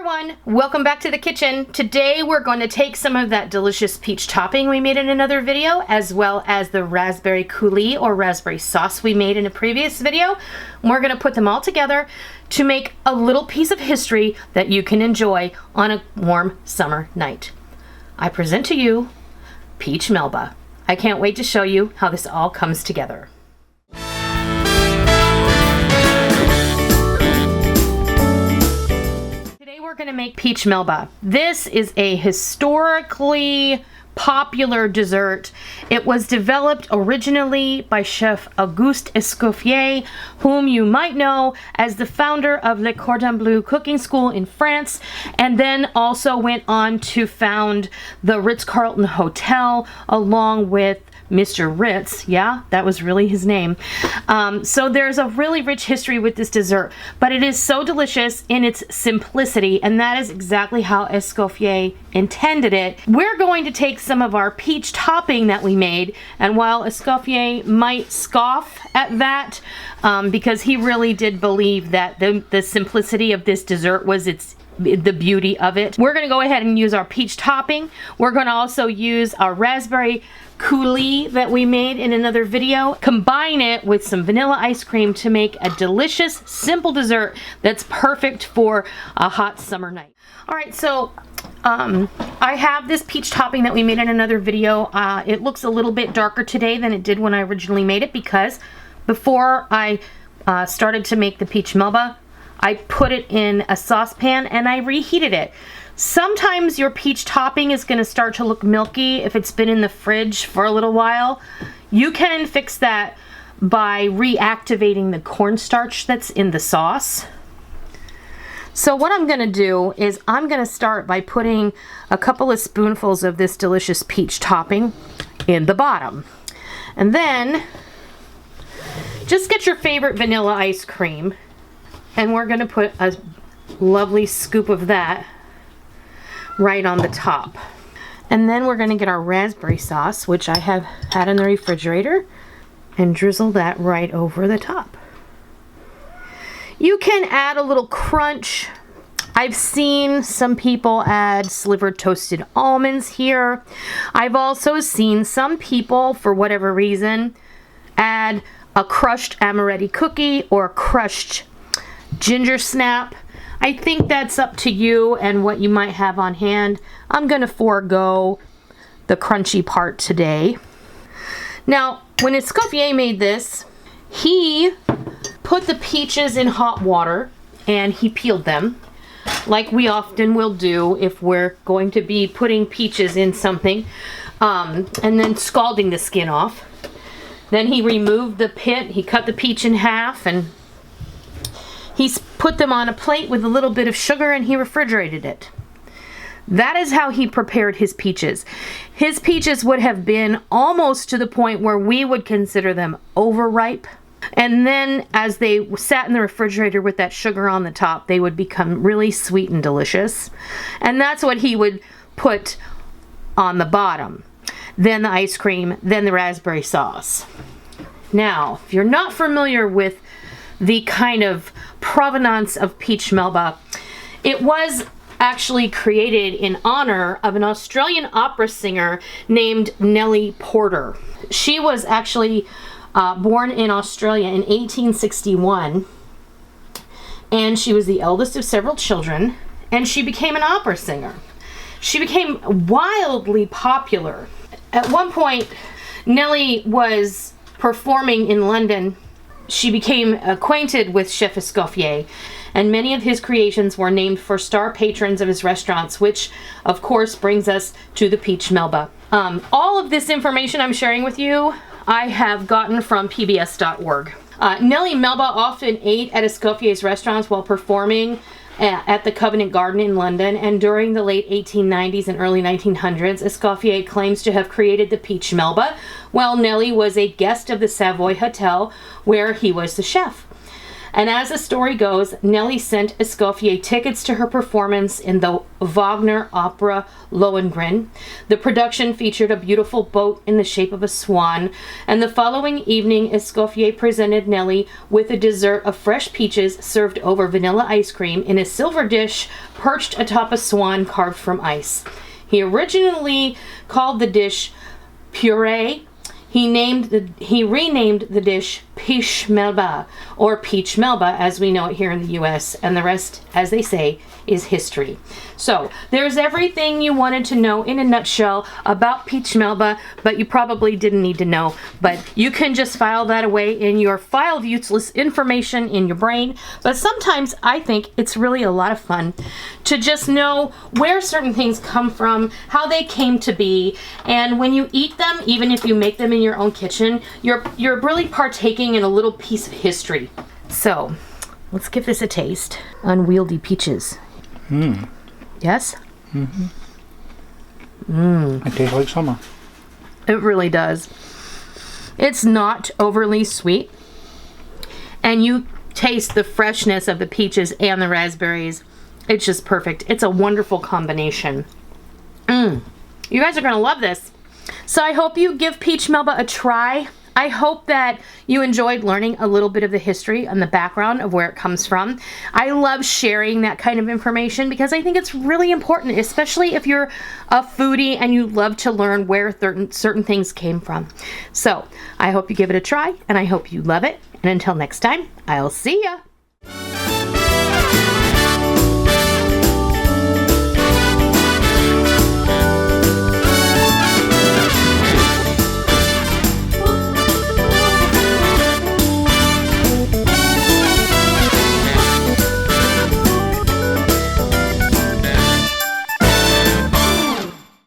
everyone, welcome back to the kitchen. Today we're going to take some of that delicious peach topping we made in another video, as well as the raspberry coulis or raspberry sauce we made in a previous video. And we're going to put them all together to make a little piece of history that you can enjoy on a warm summer night. I present to you Peach Melba. I can't wait to show you how this all comes together. We're going to make Peach Melba. This is a historically popular dessert. It was developed originally by Chef Auguste Escoffier, whom you might know as the founder of Le Cordon Bleu cooking school in France, and then also went on to found the Ritz Carlton Hotel along with Mr. Ritz. Yeah, that was really his name. So there's a really rich history with this dessert, but it is so delicious in its simplicity, and that is exactly how Escoffier intended it. We're going to take some of our peach topping that we made, and while Escoffier might scoff at that, because he really did believe that the simplicity of this dessert was the beauty of it. We're going to go ahead and use our peach topping. We're going to also use our raspberry coulis that we made in another video. Combine it with some vanilla ice cream to make a delicious, simple dessert that's perfect for a hot summer night. Alright, so I have this peach topping that we made in another video. It looks a little bit darker today than it did when I originally made it, because before I started to make the Peach Melba, I put it in a saucepan and I reheated it. Sometimes your peach topping is going to start to look milky if it's been in the fridge for a little while. You can fix that by reactivating the cornstarch that's in the sauce. So what I'm going to do is I'm going to start by putting a couple of spoonfuls of this delicious peach topping in the bottom. And then just get your favorite vanilla ice cream, and we're going to put a lovely scoop of that right on the top. And then we're going to get our raspberry sauce, which I have had in the refrigerator, and drizzle that right over the top. You can add a little crunch. I've seen some people add slivered toasted almonds here. I've also seen some people, for whatever reason, add a crushed amaretti cookie or a crushed ginger snap. I think that's up to you and what you might have on hand. I'm going to forego the crunchy part today. Now, when Escoffier made this, he put the peaches in hot water and he peeled them, like we often will do if we're going to be putting peaches in something, and then scalding the skin off. Then he removed the pit, he cut the peach in half, and he's put them on a plate with a little bit of sugar, and he refrigerated it. That is how he prepared his peaches. His peaches would have been almost to the point where we would consider them overripe. And then as they sat in the refrigerator with that sugar on the top, they would become really sweet and delicious. And that's what he would put on the bottom. Then the ice cream, then the raspberry sauce. Now, if you're not familiar with the kind of provenance of Peach Melba, it was actually created in honor of an Australian opera singer named Nellie Porter. She was actually born in Australia in 1861, and she was the eldest of several children, and she became an opera singer. She became wildly popular. At one point, Nellie was performing in London. She became acquainted with Chef Escoffier, and many of his creations were named for star patrons of his restaurants, which of course brings us to the Peach Melba. All of this information I'm sharing with you, I have gotten from pbs.org. Nellie Melba often ate at Escoffier's restaurants while performing at the Covent Garden in London, and during the late 1890s and early 1900s, Escoffier claims to have created the Peach Melba while Nellie was a guest of the Savoy Hotel, where he was the chef. And as the story goes, Nellie sent Escoffier tickets to her performance in the Wagner opera Lohengrin. The production featured a beautiful boat in the shape of a swan, and the following evening Escoffier presented Nellie with a dessert of fresh peaches served over vanilla ice cream in a silver dish perched atop a swan carved from ice. He originally called the dish purée. He renamed the dish Pêche Melba, or Peach Melba as we know it here in the US, and the rest, as they say, is history. So there's everything you wanted to know in a nutshell about Peach Melba, but you probably didn't need to know. But you can just file that away in your file of useless information in your brain. But sometimes I think it's really a lot of fun to just know where certain things come from, how they came to be, and when you eat them, even if you make them in your own kitchen, you're really partaking in a little piece of history. So let's give this a taste. Unwieldy peaches. Yes? It tastes like summer. It really does. It's not overly sweet, and you taste the freshness of the peaches and the raspberries. It's just perfect. It's a wonderful combination. You guys are going to love this. So I hope you give Peach Melba a try. I hope that you enjoyed learning a little bit of the history and the background of where it comes from. I love sharing that kind of information because I think it's really important, especially if you're a foodie and you love to learn where certain things came from. So I hope you give it a try, and I hope you love it. And until next time, I'll see ya.